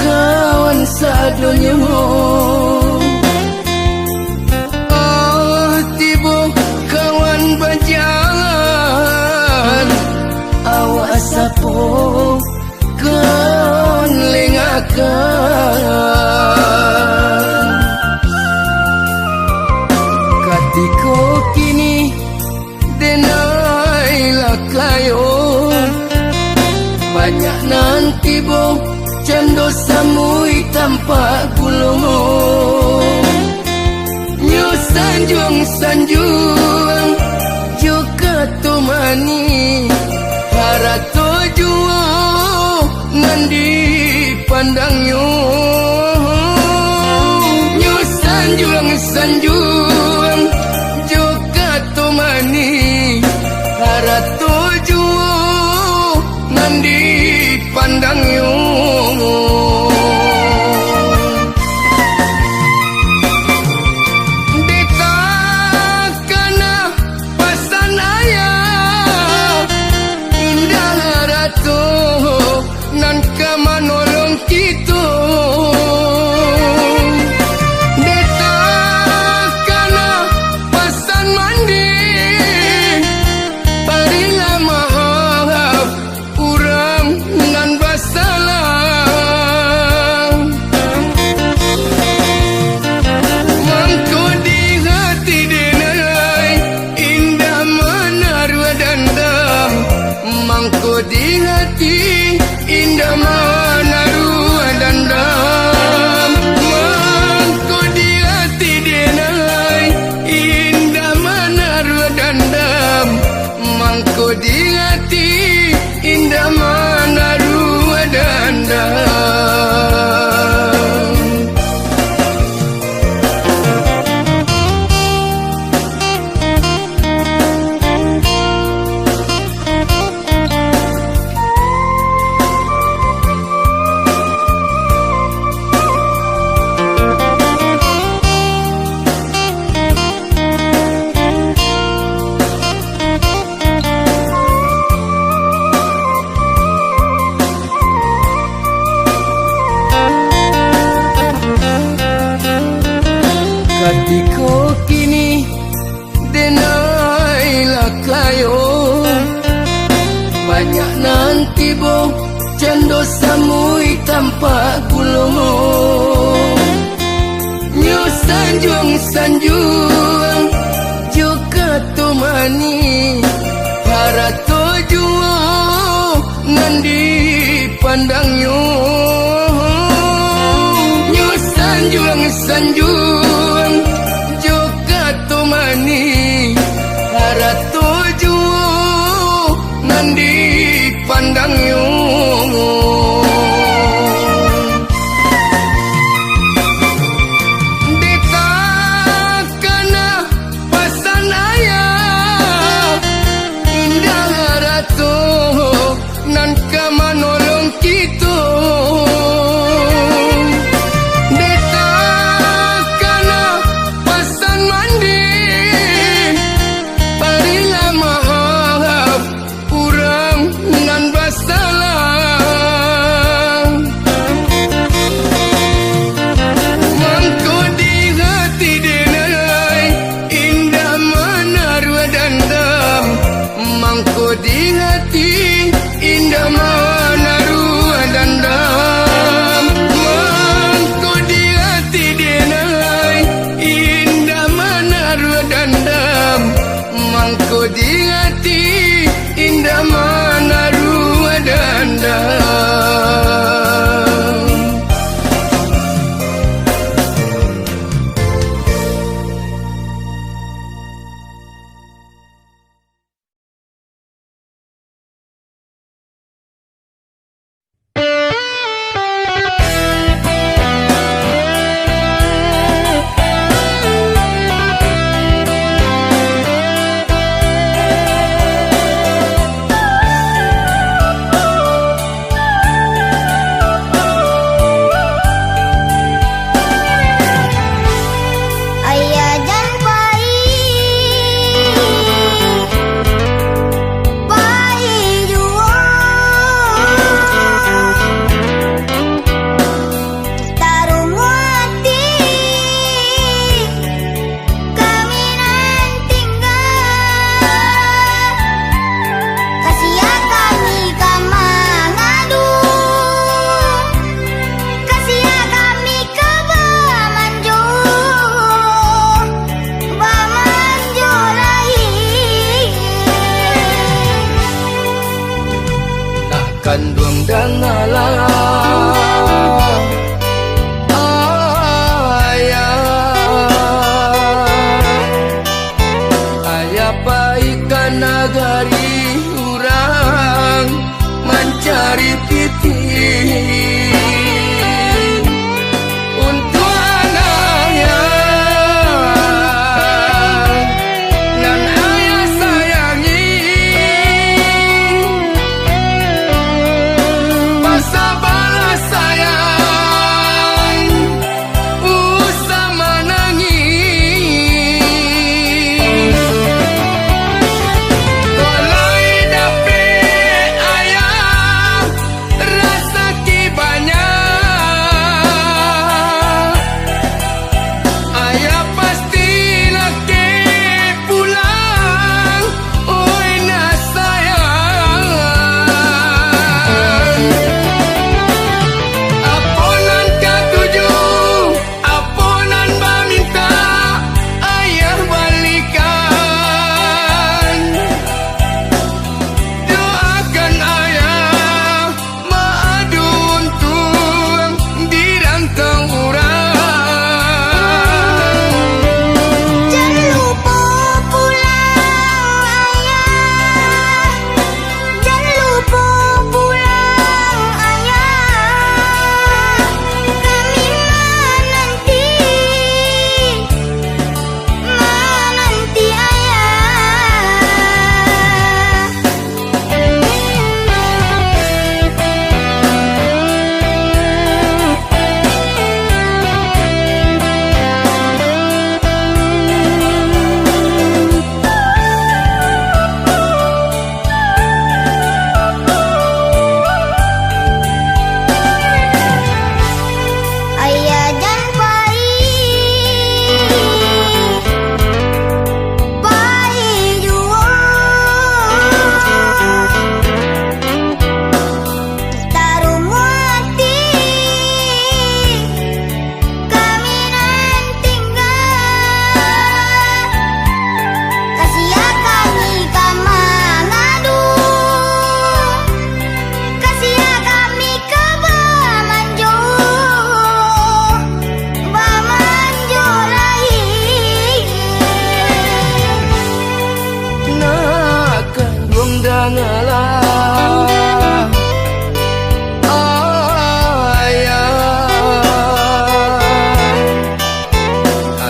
kawan sadonya. Tiba kawan berjalan, awas sapo kawan lengakan. Katiko kini denailah kayo, banyak nanti bo cendo samui tanpa gulung. Nyo sanjung sanjung juga tumani harato juo nandi pandangnya. Nyo sanjung sanjung juga tumani harato juo nandi pandangnya. Di hati indah menaruh dendam, mangko di hati denai indah menaruh dendam, mangko di hati indah menaruh dendam. Katiko kini denailah kayo, banyak nanti bo cendo samui tanpa gulung. Nyo sanjung sanjung juga tumani harato juo nandi pandangnya. Nyo sanjung sanjung juga tumani harato juo nandi pandangnya. Ditakana pasan ayah indah harato nan kamanolong kita. Salah dangalah ayah paikan nagari urang mencari titik untuk anaknya nan ayah sayangi masa balas sayang usah menangis golai dapet ayah rasa kibanya ayah pasti laki pulang oi na sayang aponan katuju aponan meminta ayah balikan doakan ayah maadu untung di rantau urang Jangan lupa pulang ayah, jangan lupa pulang ayah. Kami menanti ayah jangan pahit jua. Taruh hati kami nan tinggal kasih kami mengadu kasih kami ke bamanjo lahir nakan buang dangalah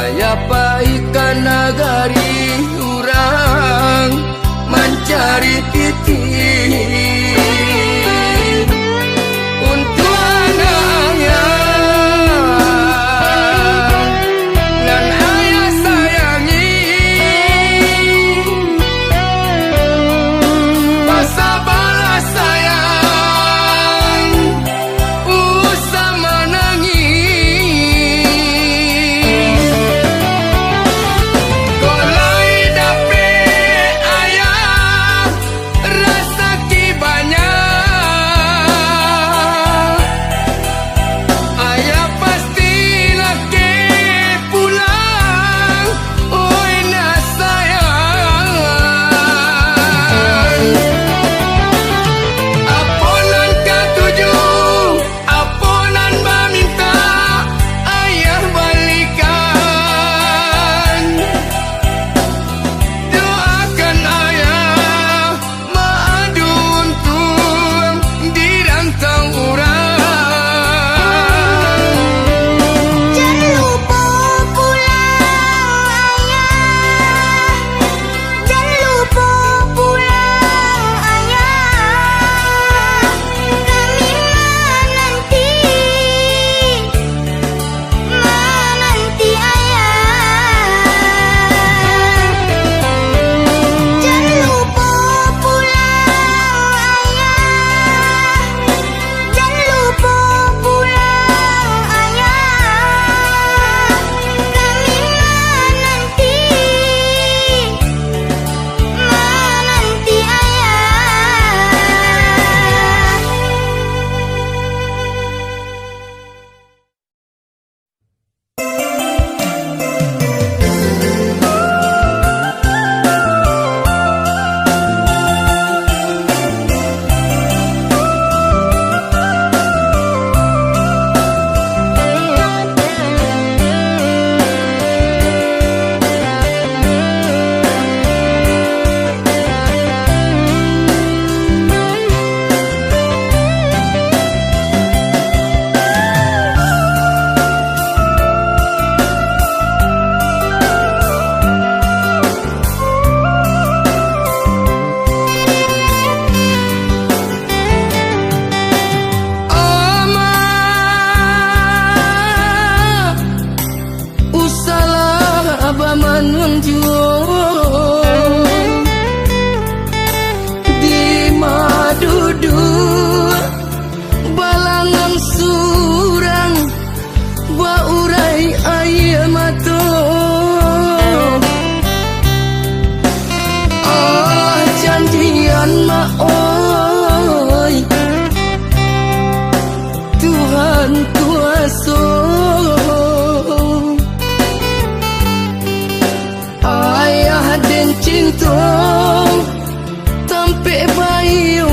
ayah paikan nagari urang mencari titik untuk anaknya nan ayah sayangi masa balas sayang usah menangis golai Tuhan menjual di madudu balangan surang baurai air mata janjian mak oi Tuhan kuasa ayah dan cinta tampe bayu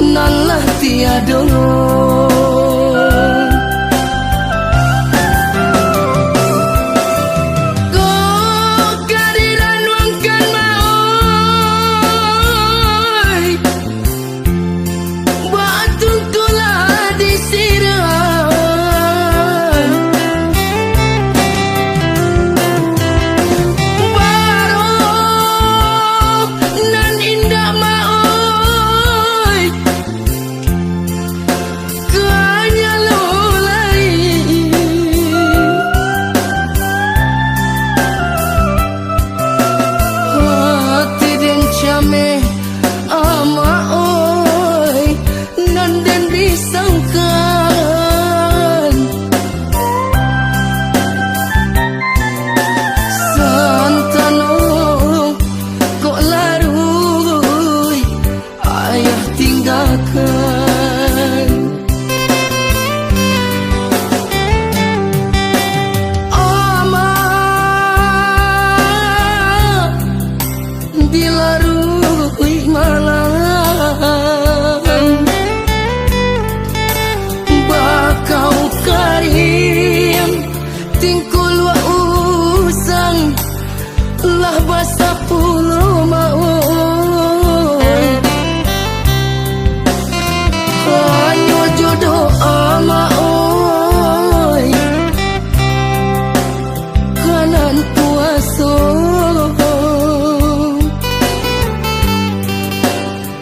nan lah tiada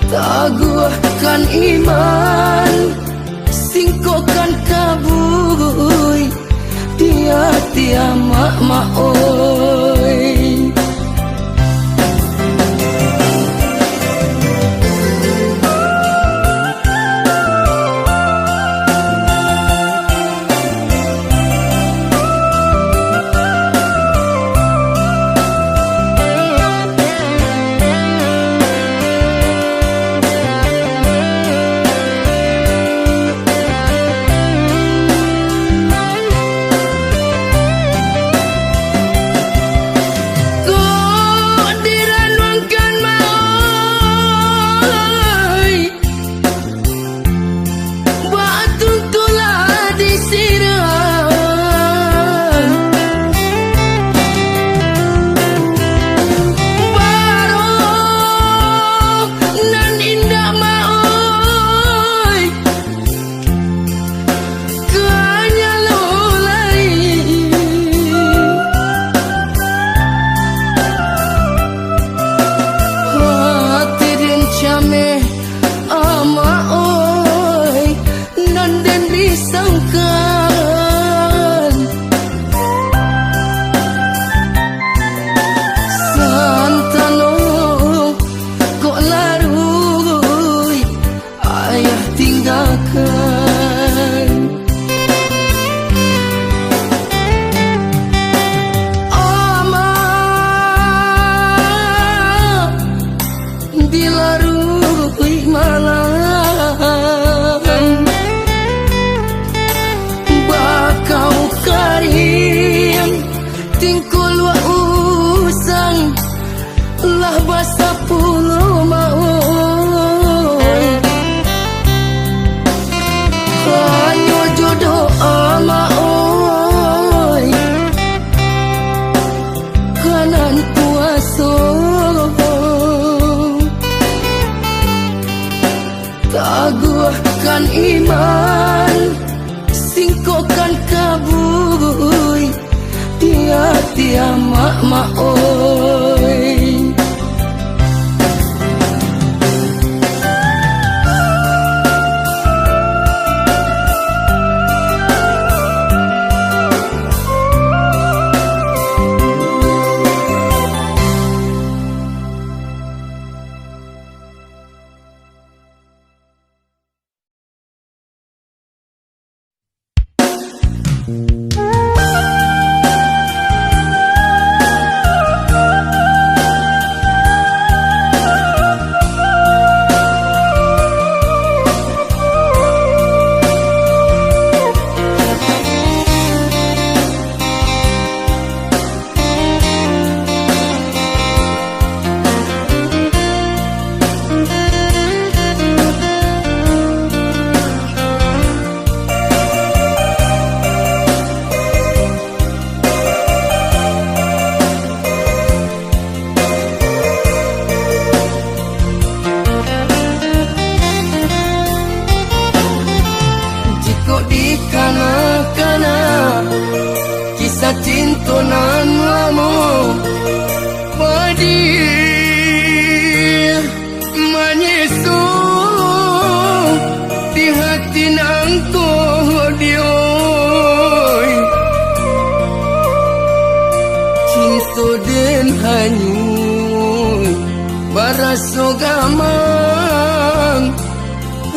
taguhkan iman singkokan kabui dia mak oi taguhkan iman singkokan kabui dia mak oi sa cintonan lamo padi manyeso di hati nang dioi cinta den hanyut baraso gamang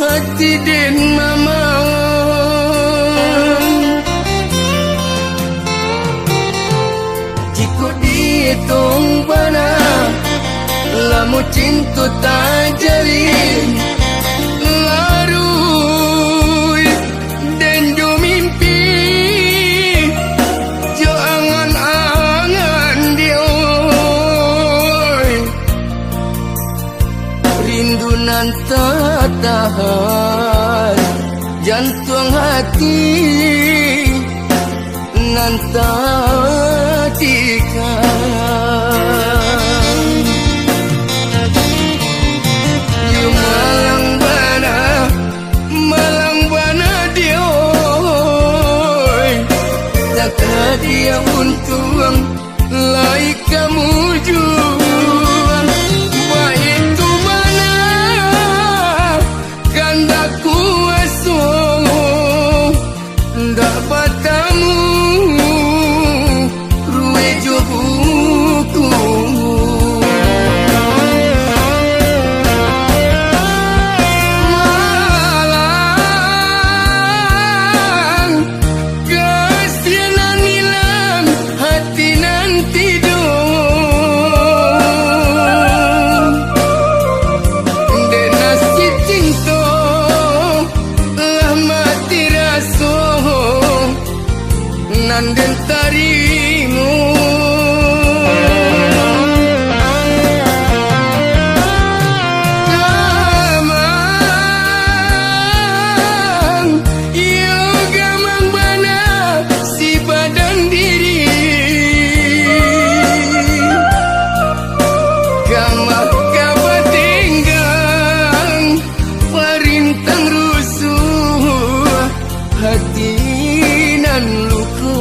hati den mamang jika dihitung bana lamu cinta tak jalin larui dan jo mimpi jo angan-angan dioi rindu nan tak tahan jantung hati nan tak tikan you malang bana dioi tak dia untung lai kamu juang baik tu mana kanda kuaso ndak batamu ruwe jo buku malang kasihan hilang hati nan tidur dena si cinta lah mati raso nan den tarimu gamang iyo gamang bana si badan diri gamang kabat tinggang perintang rusuh hati nan luku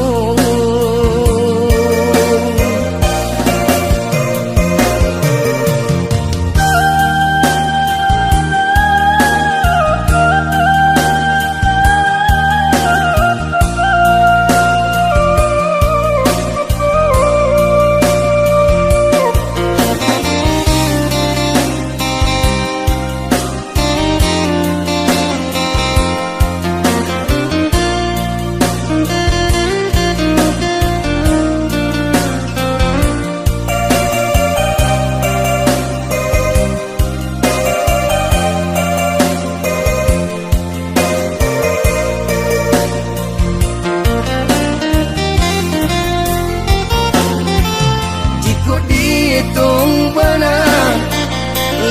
hitung bana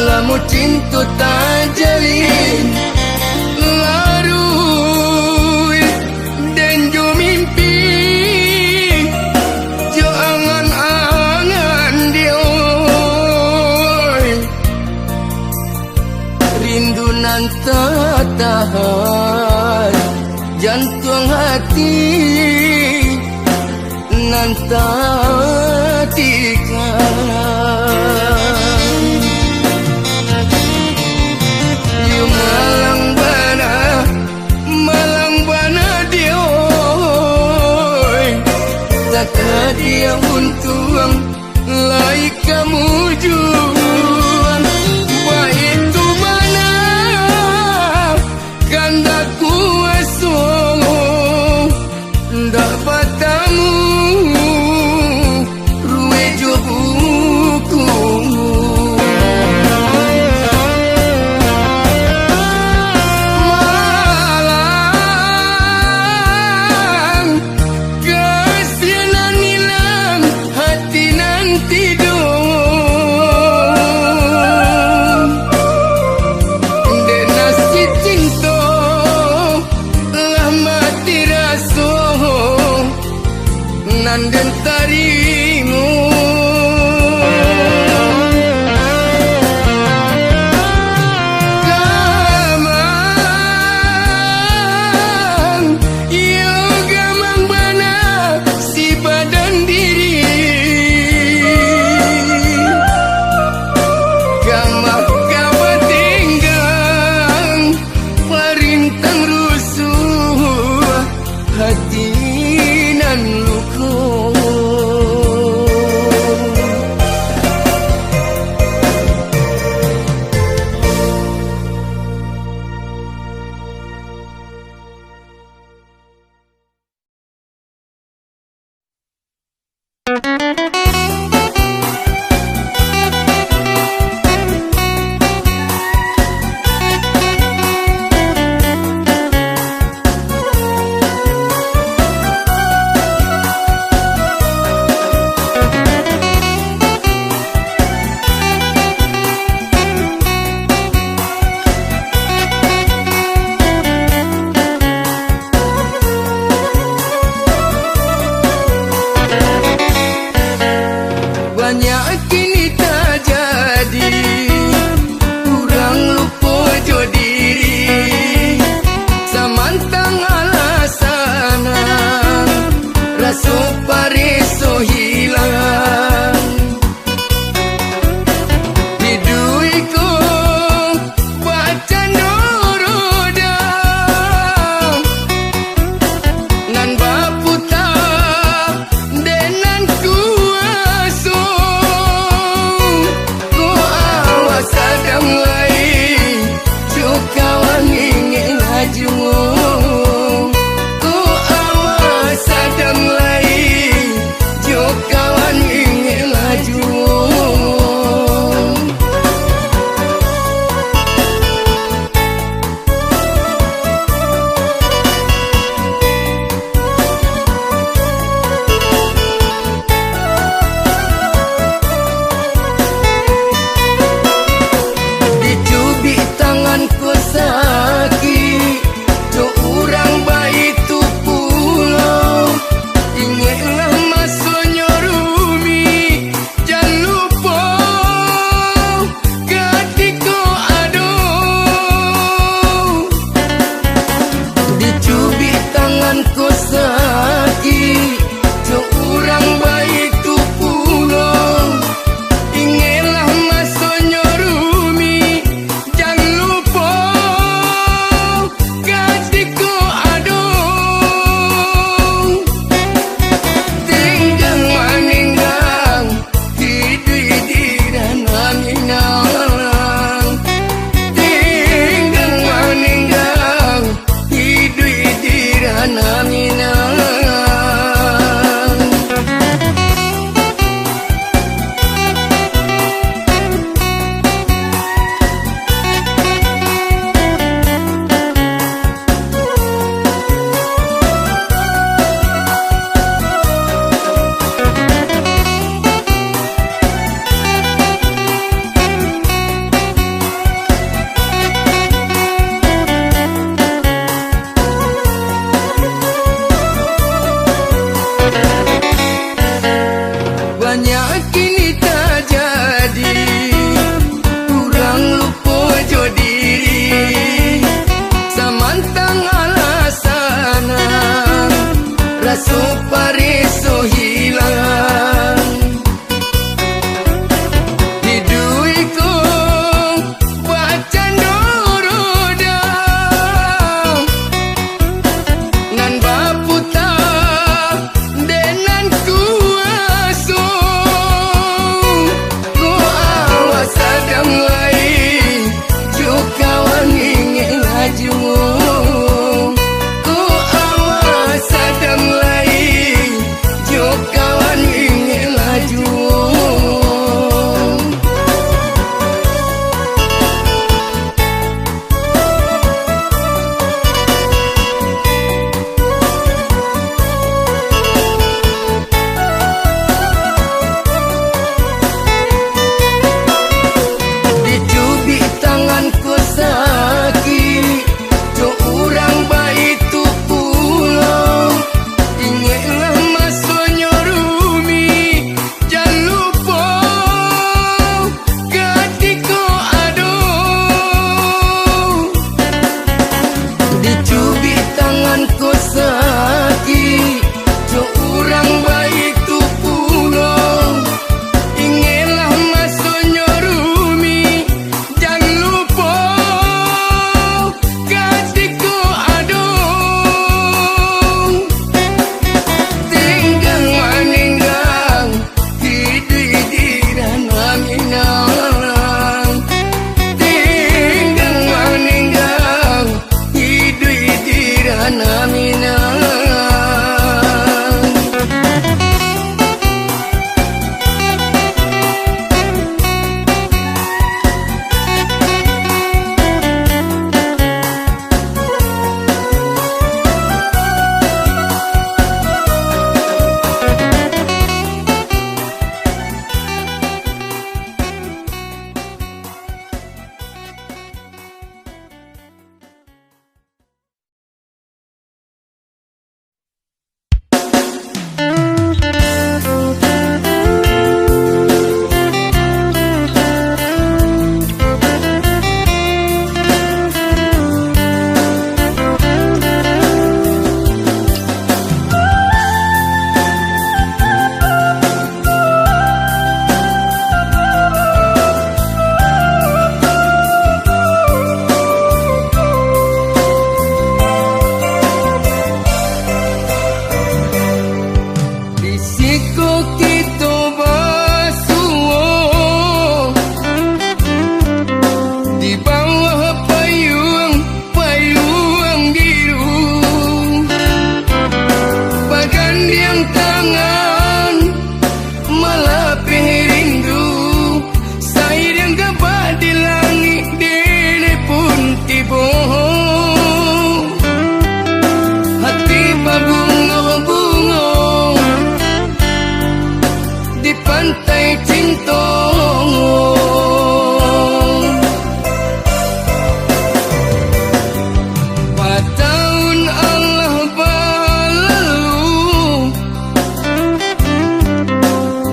lamu cinta tak jalin larui dan jo mimpi jo angan-angan dioi rindu nan tak tahan jantung hati nan tak tikan you malang bana dioi tak dia untung lai kamu juang baik tu mana kanda kuaso ndak batamu ruwe jo buku malang kasihan hilang hati nan tidur dena si cinta lah mati raso nan den tarimu gamang iyo gamang bana si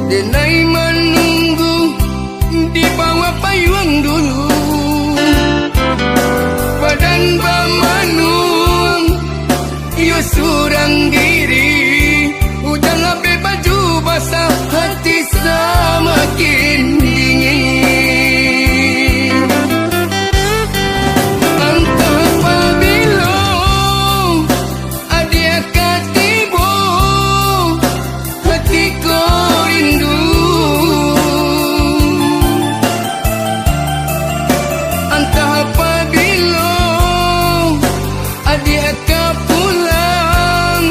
Denai menunggu di bawah payung dulu. Badan bamanung yo surang diri. Hujan abe baju basah, hati semakin dingin. Entah apabila adia katibo, hatiku rindu. Entah apabila adia pulang,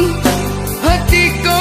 hatiku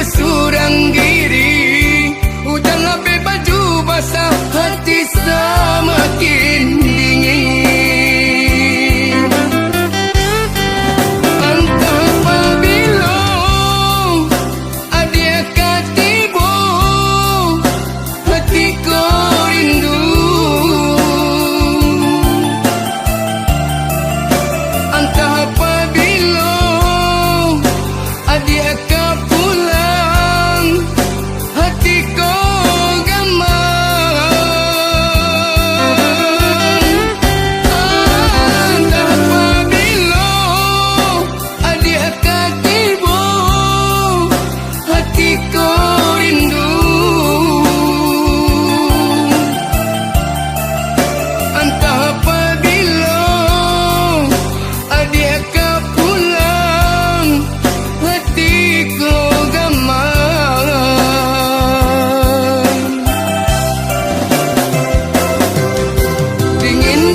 surang diri. Hujan abe baju basah, hati semakin dingin. Entah apabila adia katibo, hatiku rindu. Entah apabila adia pulang, hatiku entah apabila adia katibo, hatiku rindu. Entah apabila adia pulang, hatiku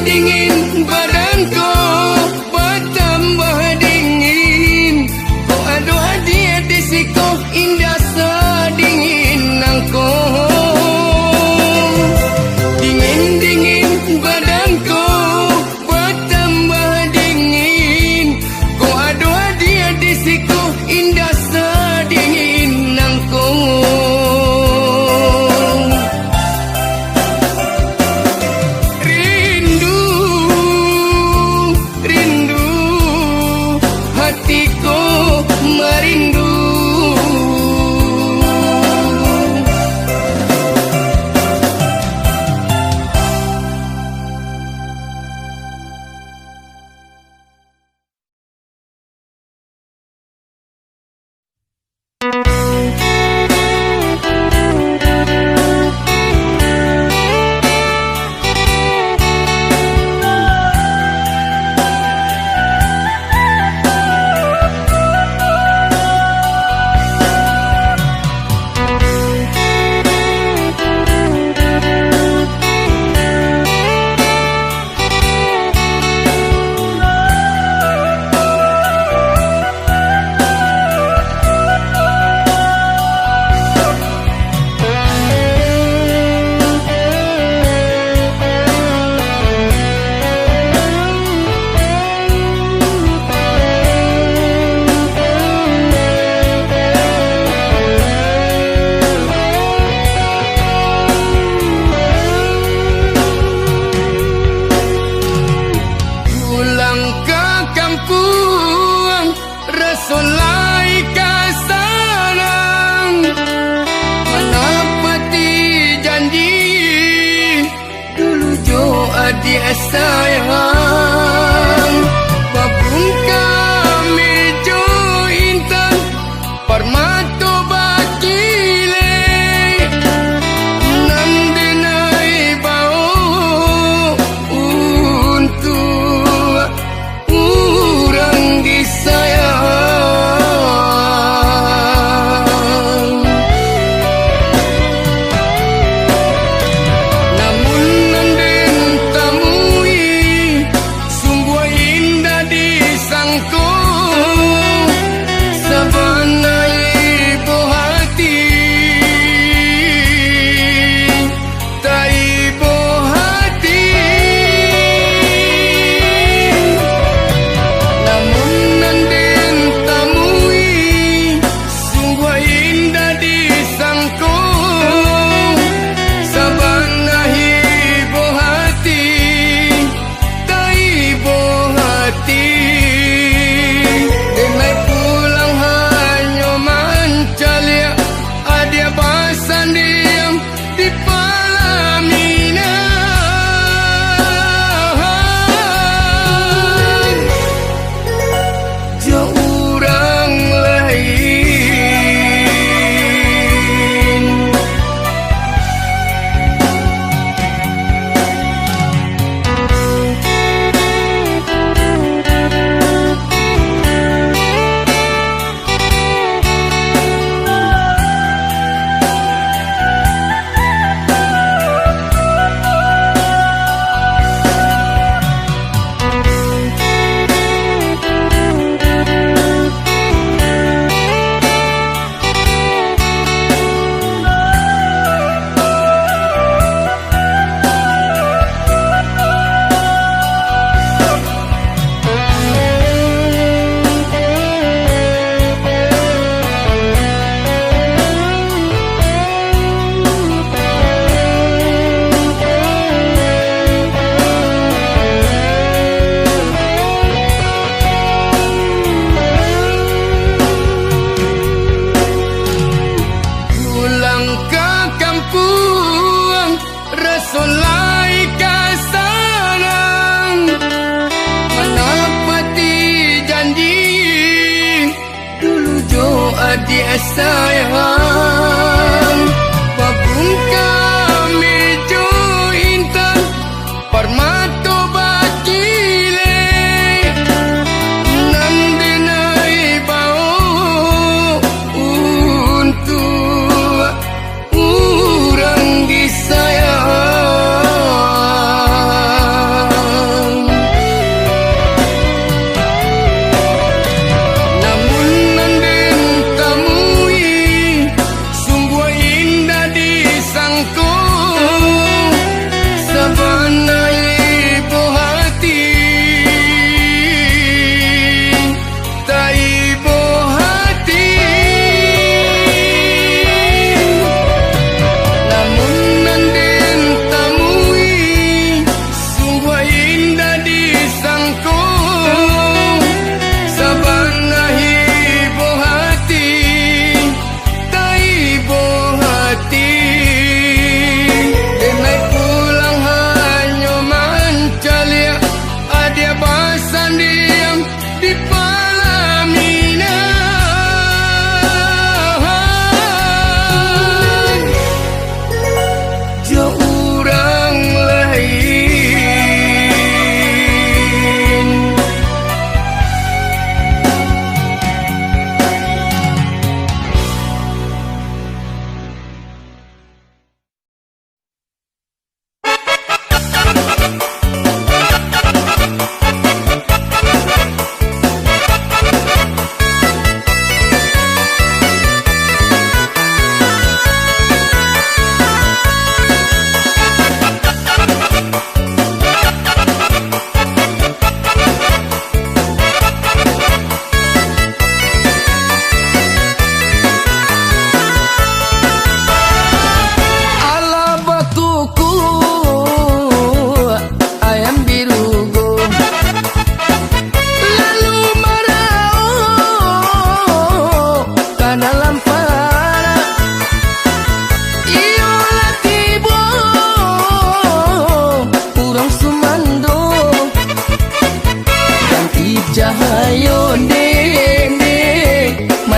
dingin badanku bertambah dingin. Oh aduh hadiah di siku indah sedingin nangku. Dingin badanku bertambah dingin. Oh aduh hadiah di siku indah sedingin nangku. Hatiku merindu. rasulai kasarang menepati janji dulu jo adik sayang babung kami jo intan permato bakile nandenai bau untuk orang disayang namun nanden tamui sungguh indah disangko sabana ibu hati tak ibu hati namun nanden tamui sungguh indah disangko sabana ibu hati tak ibu hati denai pulang hanya mancalia adia basan diam di pelaminan jauh orang lain. Pulang ke kampung rasulai kasarang menepati janji dulu jo adik sayang babung kami jo intan permato bakile nandenai bau untuk orang disayang namun nanden tamui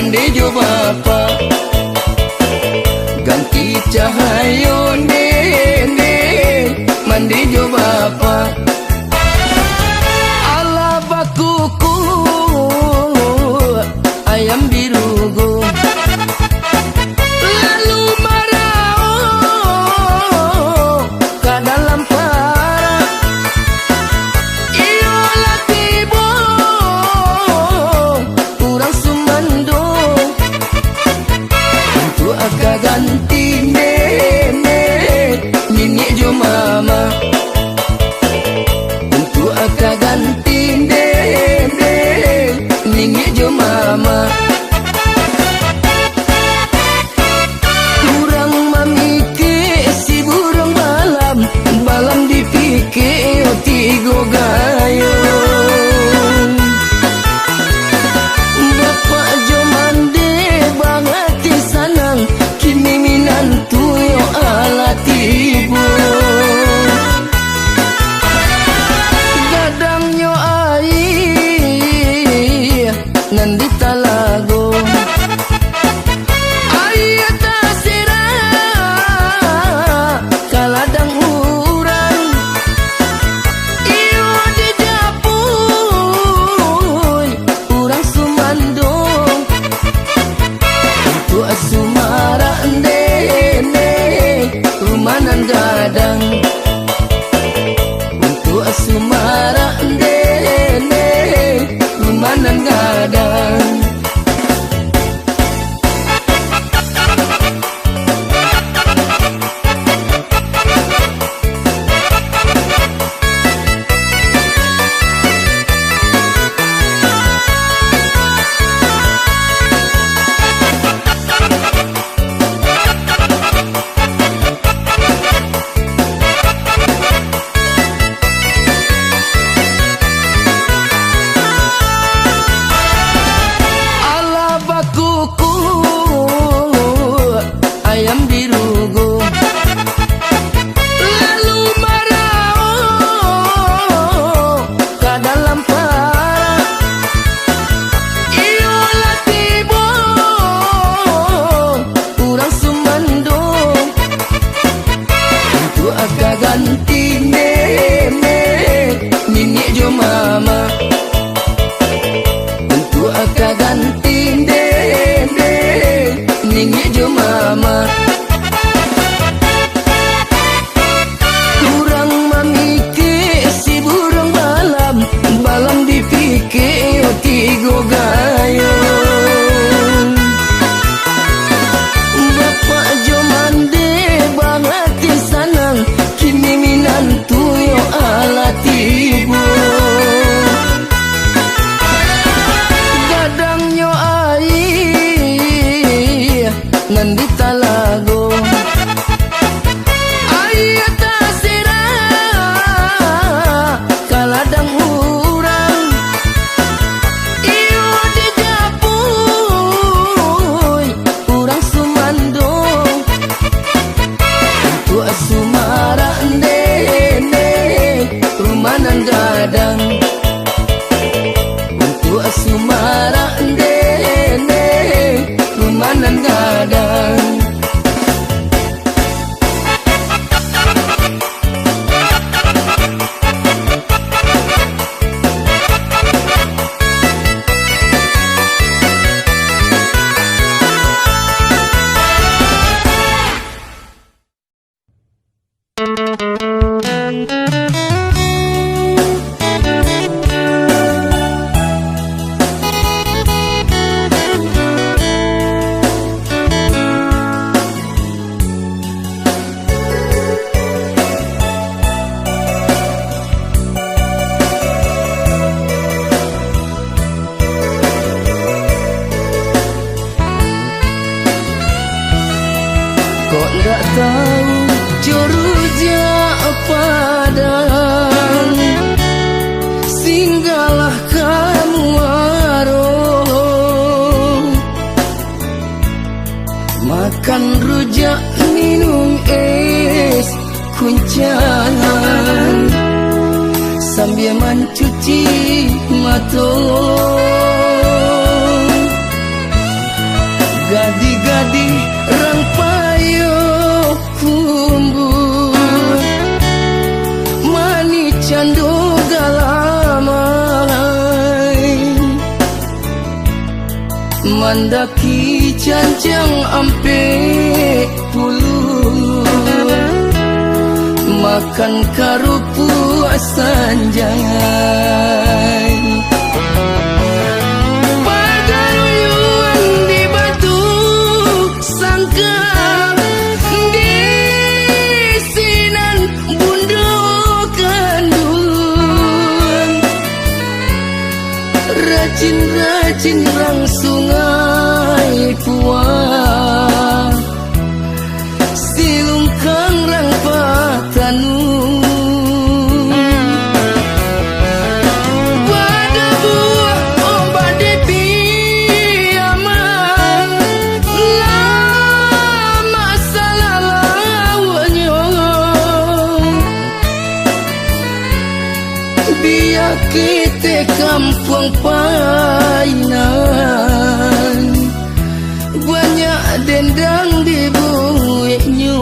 mandi jo bapa ganti cahayo nene mandi jo bapa ala bakuku ayam birugo lalu marao ke dalam para iyo latibo kurang sumando untuk agak ganti nene nini jo mama untuk agak ganti nene nini jo mama kurang mamikir si burung balam balam dipikir tigo gayung bapak jo mande banget di sanang kini minantu yo ala tibo gadang yo ai nandi talago ayata sira kaladang urang iyo di dapuy urang sumandong untuk asumara ndene rumanan gadang untuk asumara ndene rumanan gadang ala bakuku ayam birugo lalu marao ke dalam para iyo latibo kurang sumandong untuk agak ganti nene nini jo mama untuk agak ganti nene nini jo mama kurang mamikir si burung balam balam dipikir tigo gayung bapak jo mande banget di sanang kini minantu yo ala tibo gadang yo ai nandi talago ayata sira kaladang urang iyo di dapuy urang sumandong untuk asumara ndene rumanan gadang untuk asumara ndene rumanan gadang kok nggak tahu juruja padang singgahlah kamu warung makan rujak minum es kuncangan sambil mencuci mata Gadi-gadi rang payo kumbul mani candu galamai mandaki cancang ampe pulu makan karupu sanjai pagaruyuan di batu sangka di sinan bundukan duluan rajin-rajin rang sungai puang silungkang rang patanu pada buah ombak di piaman lama salah lawannya biar kita kampung painan banyak dendang di buiknya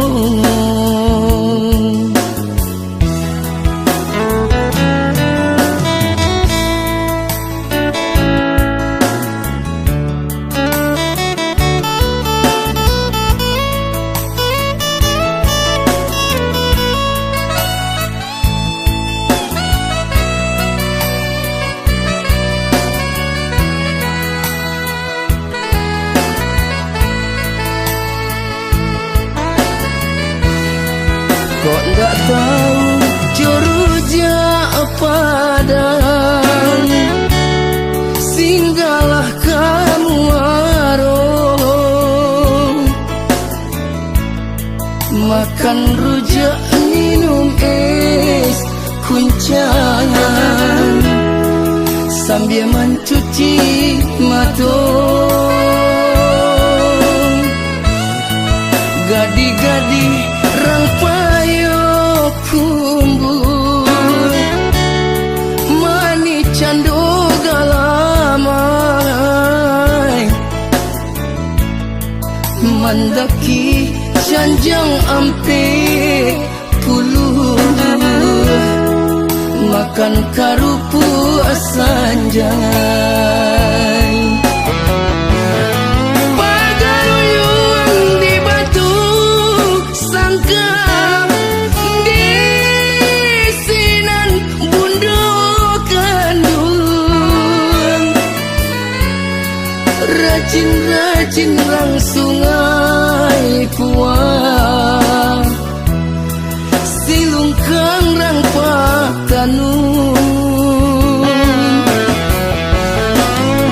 kok ndak tahu juruja padang singgahlah kamu warung makan rujak minum es kuncangan sambil mencuci mata gadi-gadi rang payo kumbul mani candu galamai mandaki canjang ampe puluh makan karupu sanjai pagaruyuan di batu sangka di sinan bundukan duluan rajin-rajin rang sungai puang silungkang rang patanu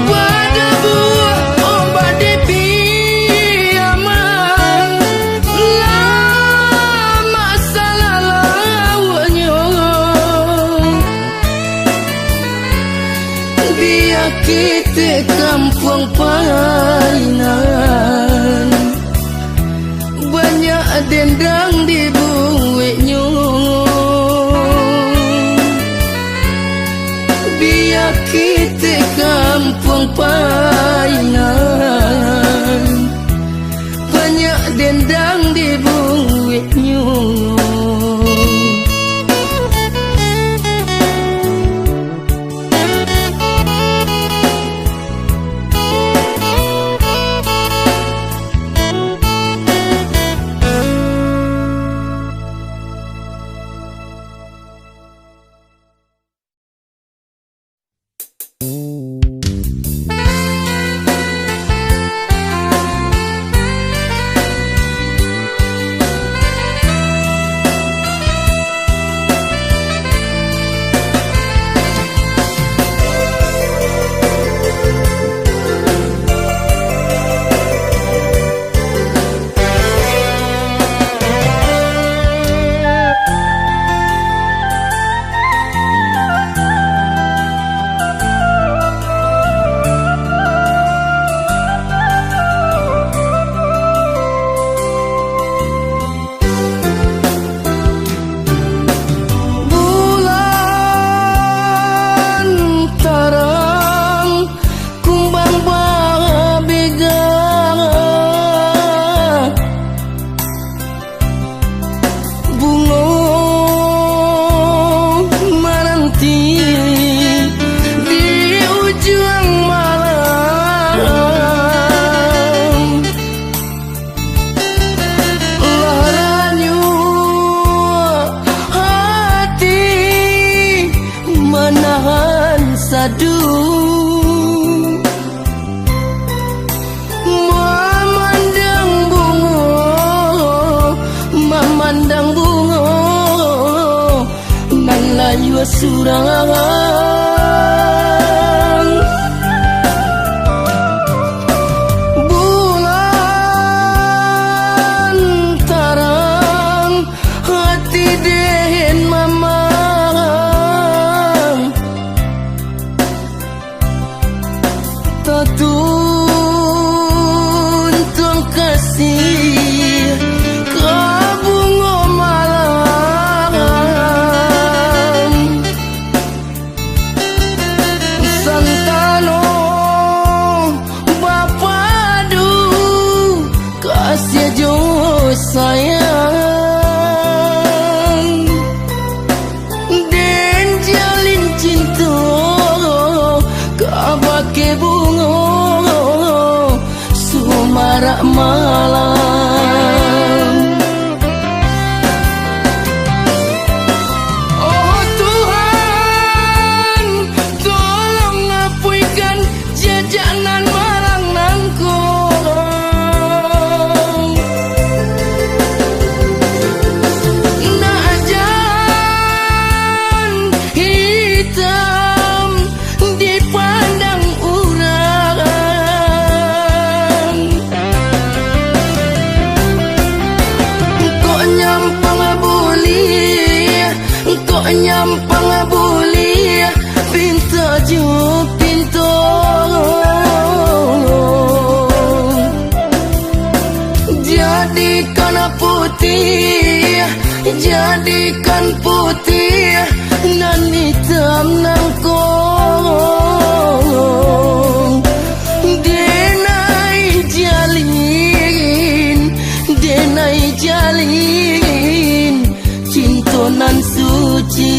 pada buah ombak di piaman lama salah lawannya biar kita kampung painan banyak dendang di buiknya biar kita kampung painan banyak dendang di buiknya seseorang. Bulan tarang hati dehen mamang, tatun kasih kabungo malam. Santano bapadu kasih jo sayang, den jalin cinta kabake bungo sumarak malam. Oh Tuhan, tolong ngapuikan jajanan malang nangkong. Najan hitam dipandang urang, kok nyampang buli pinta ju pintu. Jadikan putih nan hitam nangkong. Denai jalin cinta nan suci.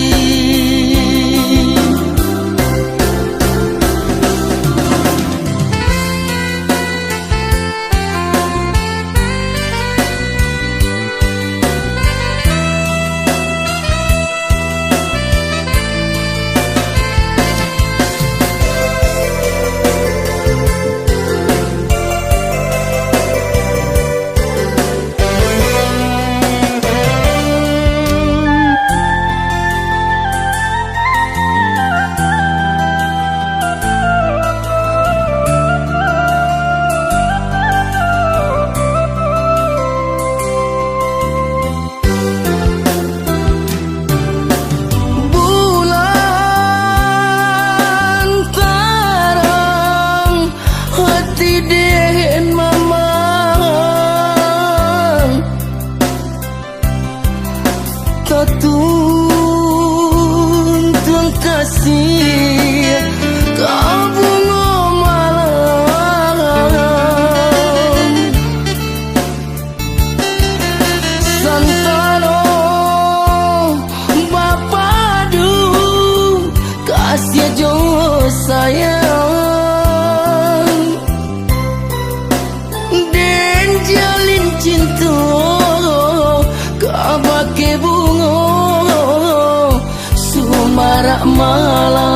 Dehen mamang, tatun kasih kabungo malam. Santano bapadu kasih jo sayang, den jalin cinta kabake bungo sumarak malam.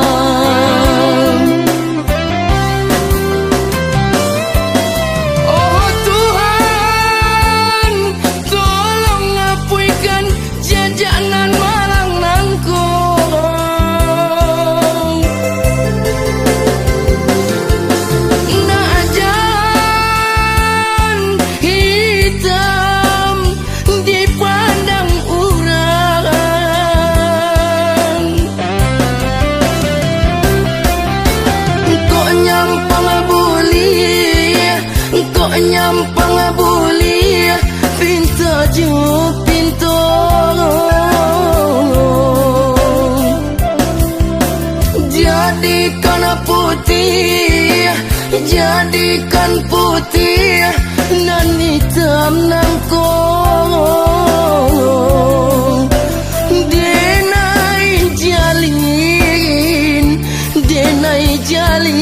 Oh Tuhan, tolong ngapuikan jajanan malang nangkong. Najan hitam dipandang urang, kok nyampang buli pinta ju pintu. Jadikan putih nan hitam nangkong. Denai jalin